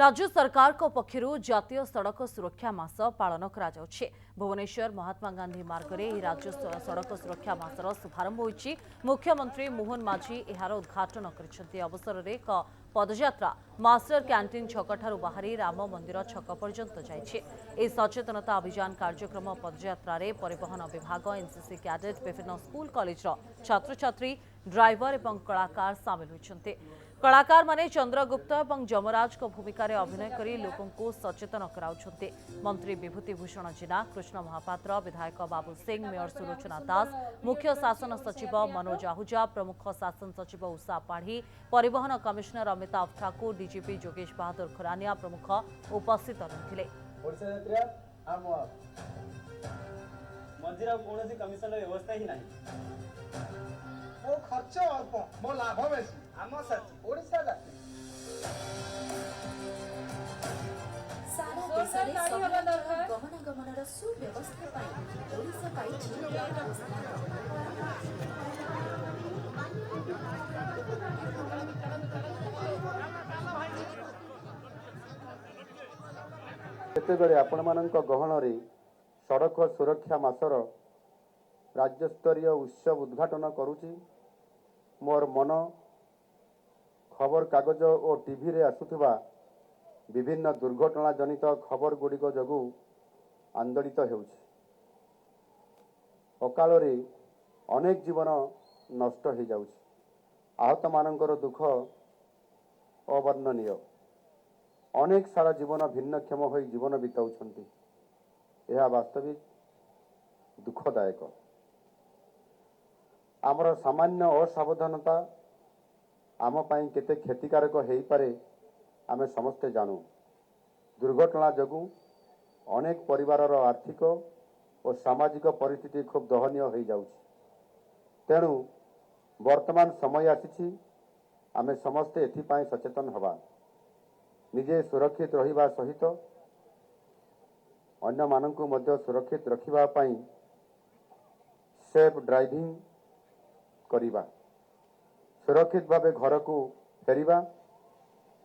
राज्य सरकार को पक्षरु जातीय सड़क सुरक्षा मास पालन करा जाउछि। भुवनेश्वर महात्मा गांधी मार्ग में राज्य सड़क सुरक्षा मासर शुभारंभ होइछि। मुख्यमंत्री मोहन माझी एहार उद्घाटन करिसेंति। अवसर में एक पदयात्रा मास्टर कैंटीन छकठारु बाहरी राम मंदिर छक पर्यंत जाइछि। ए सचेतनता अभियान कार्यक्रम पदयात्रा रे परिवहन विभाग, एनसीसी कैडेट, विभिन्न स्कूल कॉलेज छात्र छात्री, ड्राइवर और कलाकार सामिल होइछन्ते। कलाकार माने चंद्रगुप्त और जमराज को भूमिका रे अभिनय करी लोकों को सचेतन कराउछन्ते। मंत्री विभूति भूषण जेना, कृष्ण महापात्र, विधायक बाबू सिंह, मेयर सुलोचना दास, मुख्य शासन सचिव मनोज आहूजा, प्रमुख शासन सचिव उषा पाढ़ी, परिवहन कमिश्नर अमिताभ ठाकुर, डीजीपी योगेश बहादुर खुरानिया प्रमुख उपस्थित रहिथिले। मंदिर कौन कमिशन व्यवस्था ही नहीं। मो खर्च अल्प मो लाभ बेसी आम साथी ओडिसा जाती सारा देशरे सहज गमनागमनर सुव्यवस्था पाई ओडिसा पाई केतेबेले आपणमानंक गहणरे सड़क सुरक्षा मासर राज्यस्तरीय उत्सव उद्घाटन करुची। मोर मन खबर कागज और टीवी रे आसुथिबा विभिन्न दुर्घटना जनित खबर गुड़िक जगु आंदोलित हेउछि। अकाल रे अनेक जीवन नष्ट हो जाउछि। आहत मानकर दुख अवर्णनीय। अनेक सारा जीवन भिन्नक्षम हो जीवन बिताउछन्ति। यह वास्तविक दुखदायक। आमर सामान्य असावधानता आम पाई केते क्षतिकारक हो पारे आमे समस्ते जानू। दुर्घटना जगु अनेक परिवारर आर्थिक और सामाजिक परिस्थिति खूब दहनीय हो जाउछि। तेणु वर्तमान समय आसीछि आमे समस्ते एथिपाई सचेतन हवा, निजे सुरक्षित रहिबा सहित अन्य माननकु मध्य सुरक्षित रखिबा पाई सेफ ड्राइविंग करिबा, सुरक्षित भावे घर को फेरिबा,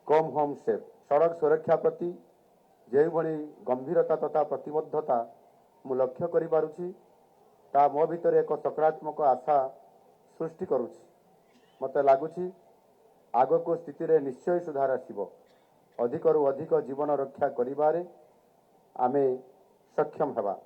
कम होम सेफ। सड़क सुरक्षा प्रति जे भली गंभीरता तथा प्रतिबद्धता मु लक्ष्य करि पारुछि ता मो भितर एक सकारात्मक आशा सृष्टि करुछि। मते लागुछि आगको स्थिति रे निश्चय सुधार आसिबो। अधिकरु अधिक जीवन रक्षा करिबारे आमे सक्षम हेबा।